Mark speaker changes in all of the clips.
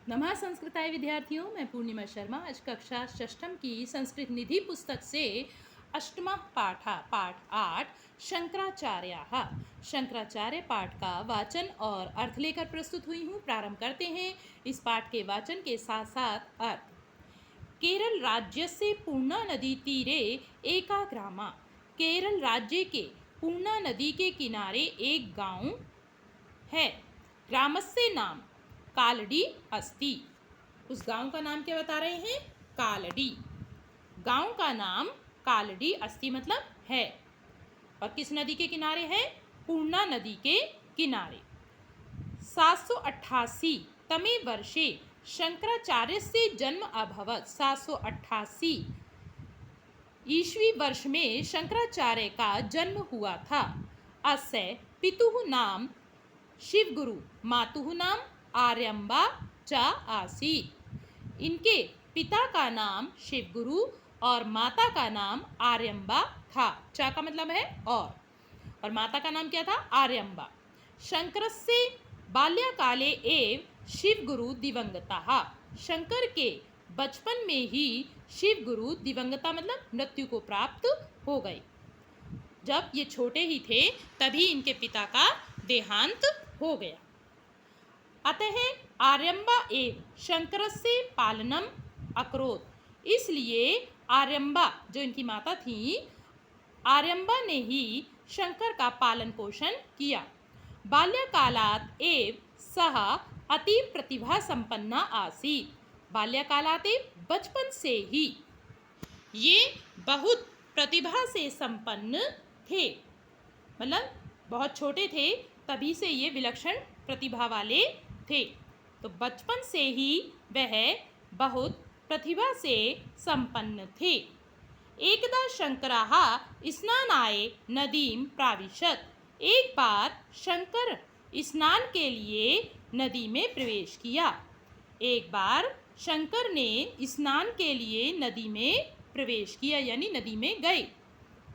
Speaker 1: नमः संस्कृताय विद्यार्थियों, मैं पूर्णिमा शर्मा आज कक्षा षष्ठम की संस्कृत निधि पुस्तक से अष्टम पाठ 8 शंकराचार्य पाठ का वाचन और अर्थ लेकर प्रस्तुत हुई हूँ। प्रारंभ करते हैं इस पाठ के वाचन के साथ साथ अर्थ। केरल राज्य से पूर्णा नदी तीरे एका ग्रामा। केरल राज्य के पूर्णा नदी के किनारे एक गांव है। ग्रामस्य नाम कालडी अस्ति। उस गांव का नाम क्या बता रहे हैं? कालडी। गांव का नाम कालडी अस्ति मतलब है। और किस नदी के किनारे है? पूर्णा नदी के किनारे। 788 तमे वर्षे शंकराचार्य से जन्म अभवत। 788 ईस्वी वर्ष में शंकराचार्य का जन्म हुआ था। अस्य पितुः नाम शिवगुरु मातुः नाम आर्यम्बा च आसीत्। इनके पिता का नाम शिवगुरु और माता का नाम आर्यम्बा था। चा का मतलब है और माता का नाम क्या था? आर्यम्बा। शंकरस्य बाल्यकाले एव शिवगुरु दिवंगतः। शंकर के बचपन में ही शिवगुरु दिवंगता मतलब मृत्यु को प्राप्त हो गए। जब ये छोटे ही थे तभी इनके पिता का देहांत हो गया। अतः आर्यम्बा एव शंकरस्य पालनम अकरोत्। इसलिए आर्यम्बा जो इनकी माता थी, आर्यम्बा ने ही शंकर का पालन पोषण किया। बाल्यकालात् एव सः अति प्रतिभा संपन्ना आसीत्। बाल्यकालात् एव बचपन से ही ये बहुत प्रतिभा से संपन्न थे, मतलब बहुत छोटे थे तभी से ये विलक्षण प्रतिभा वाले थे। तो बचपन से ही वह बहुत प्रतिभा से संपन्न थे। एकदा शंकराः स्नानाय नदीं प्राविशत्। एक बार शंकर स्नान के लिए नदी में प्रवेश किया। एक बार शंकर ने स्नान के लिए नदी में प्रवेश किया यानी नदी में गए।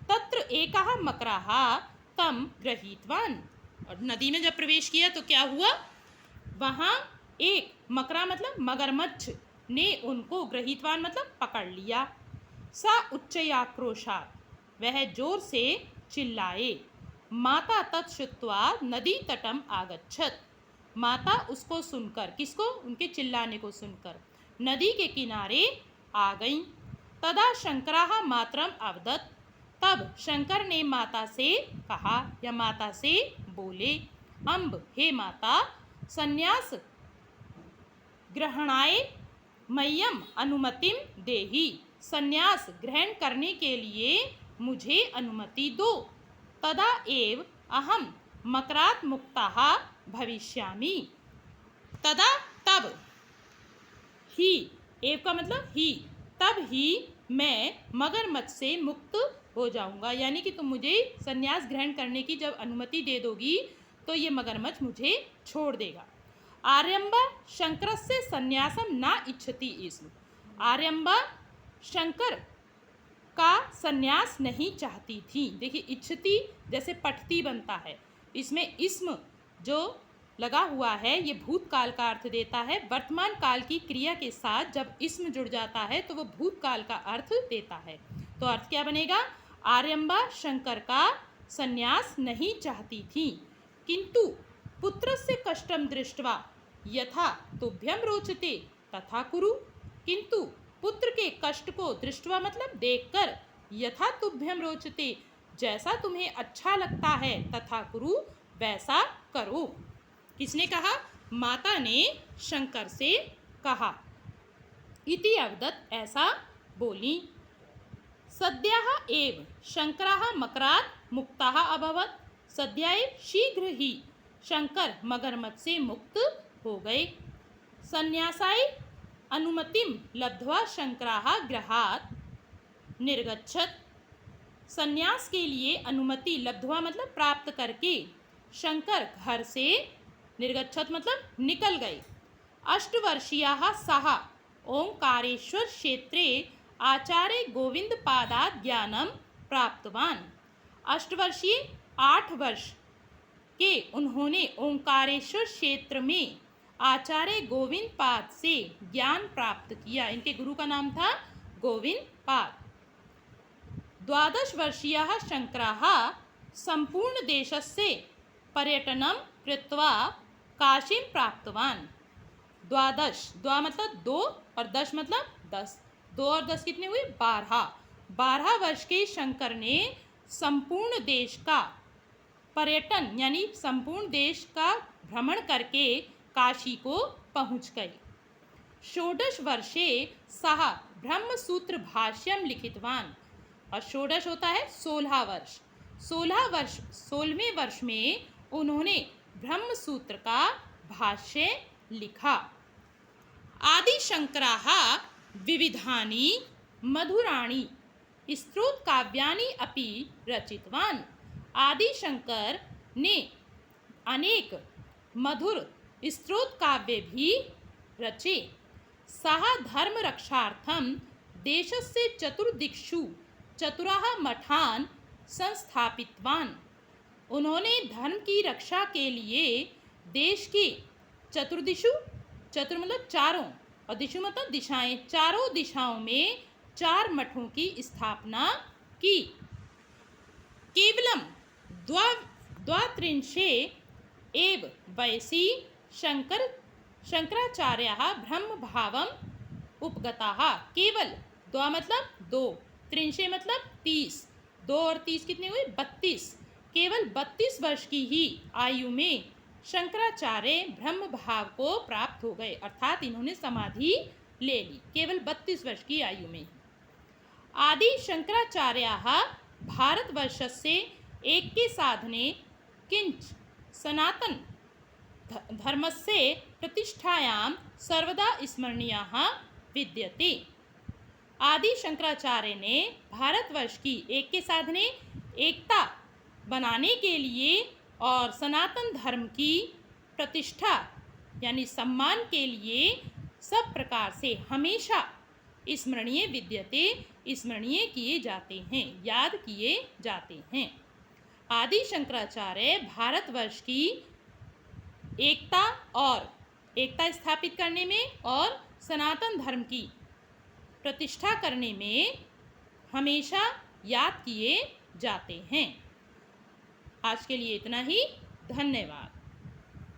Speaker 1: तत्र एकः मकरः तम गृहीतवान्। और नदी में जब प्रवेश किया तो क्या हुआ? वहाँ एक मकरा मतलब मगरमच्छ ने उनको गृहीतवान मतलब पकड़ लिया। सा उच्चयाक्रोशात्। वह जोर से चिल्लाए। माता तत्श्रुत्वा नदी तटम आगच्छत्। माता उसको सुनकर, किसको? उनके चिल्लाने को सुनकर नदी के किनारे आ गईं। तदा शंकराः मातरम अवदत्। तब शंकर ने माता से कहा या माता से बोले, अम्ब हे माता, संन्यास ग्रहणाय मह्यम अनुमतिम देहि। संन्यास ग्रहण करने के लिए मुझे अनुमति दो। तदा एव अहम मकरात् मुक्तः भविष्यामि। तदा तब ही, एव का मतलब ही, तब ही मैं मगरमच्छ से मुक्त हो जाऊंगा। यानी कि तुम मुझे संन्यास ग्रहण करने की जब अनुमति दे दोगी तो ये मगरमच्छ मुझे छोड़ देगा। आर्यम्बा शंकरस्य संन्यासम न इच्छति स्म। आर्यम्बा शंकर का संन्यास नहीं चाहती थी। देखिए इच्छति जैसे पठती बनता है, इसमें इस्म जो लगा हुआ है ये भूतकाल का अर्थ देता है। वर्तमान काल की क्रिया के साथ जब इस्म जुड़ जाता है तो वो भूतकाल का अर्थ देता है। तो अर्थ क्या बनेगा? आर्यम्बा शंकर का संन्यास नहीं चाहती थी, किंतु पुत्रस्य कष्टम दृष्ट्वा यथा तुभ्यम रोचते तथा कुरु। किंतु पुत्र के कष्ट को दृष्ट्वा मतलब देखकर, यथा तुभ्यम रोचते जैसा तुम्हें अच्छा लगता है, तथा कुरु वैसा करो। किसने कहा? माता ने शंकर से कहा। इति अवदत् ऐसा बोली। सद्यः एव शंकरः मकरात् मुक्तः अभवत्। सद्य शीघ्र ही शंकर मगरमच्छ से मुक्त हो गए। संन्यासाय अनुमतिम लब्ध्वा शंकरः गृहात् निर्गच्छत्। संन्यास के लिए अनुमति लब्ध्वा मतलब प्राप्त करके शंकर घर से निर्गच्छत् मतलब निकल गए। अष्टवर्षीयः सः ओंकारेश्वर क्षेत्रे आचार्य गोविंद पादात् ज्ञानम प्राप्तवान। अष्टवर्षीय 8 वर्ष के उन्होंने ओंकारेश्वर क्षेत्र में आचार्य गोविंद पाद से ज्ञान प्राप्त किया। इनके गुरु का नाम था गोविंद पाद। 12 वर्षीयः शंकरः संपूर्ण देशस्य पर्यटनं कृत्वा काशीं प्राप्तवान्। 12 द्वा मतलब 2 और 10 मतलब 10, 2 और 10 कितने हुए 12 वर्ष के शंकर ने संपूर्ण देश का पर्यटन यानी संपूर्ण देश का भ्रमण करके काशी को पहुँच गए। 16 वर्षे सः ब्रह्मसूत्र भाष्यम लिखितवान। और 16 होता है 16 वर्ष। 16वें वर्ष में उन्होंने ब्रह्मसूत्र का भाष्य लिखा। आदि शंकराः विविधानि मधुराणि स्तोत्र काव्यानि अपि रचितवान्। आदि शंकर ने अनेक मधुर स्तोत्र काव्य भी रचे। सः धर्म रक्षार्थम देशस्य चतुर्दिक्षु चतुराः मठान संस्थापितवान्। उन्होंने धर्म की रक्षा के लिए देश की चतुर्दिशु, चतुर मतलब चारों और दिशु मतलब दिशाएं, चारों दिशाओं में 4 मठों की स्थापना की। केवलम द्वात्रिंशे एव वयसि शंकराचार्याः ब्रह्म भावम उपगताः। केवल द्वा मतलब 2, त्रिंशे मतलब 30, 2 और 30 कितने हुए 32। केवल 32 वर्ष की ही आयु में शंकराचार्य ब्रह्म भाव को प्राप्त हो गए, अर्थात इन्होंने समाधि ले ली केवल 32 वर्ष की आयु में। आदि शंकराचार्याः भारतवर्षस्य ऐक्ये साधने किंच सनातन धर्मस्य प्रतिष्ठायां सर्वदा स्मरणीयाः विद्यते। आदि शंकराचार्य ने भारतवर्ष की ऐक्य साधने, एकता बनाने के लिए और सनातन धर्म की प्रतिष्ठा यानी सम्मान के लिए सब प्रकार से हमेशा स्मरणीय विद्यते, स्मरणीय किए जाते हैं, याद किए जाते हैं। आदि शंकराचार्य भारतवर्ष की एकता स्थापित करने में और सनातन धर्म की प्रतिष्ठा करने में हमेशा याद किए जाते हैं। आज के लिए इतना ही। धन्यवाद।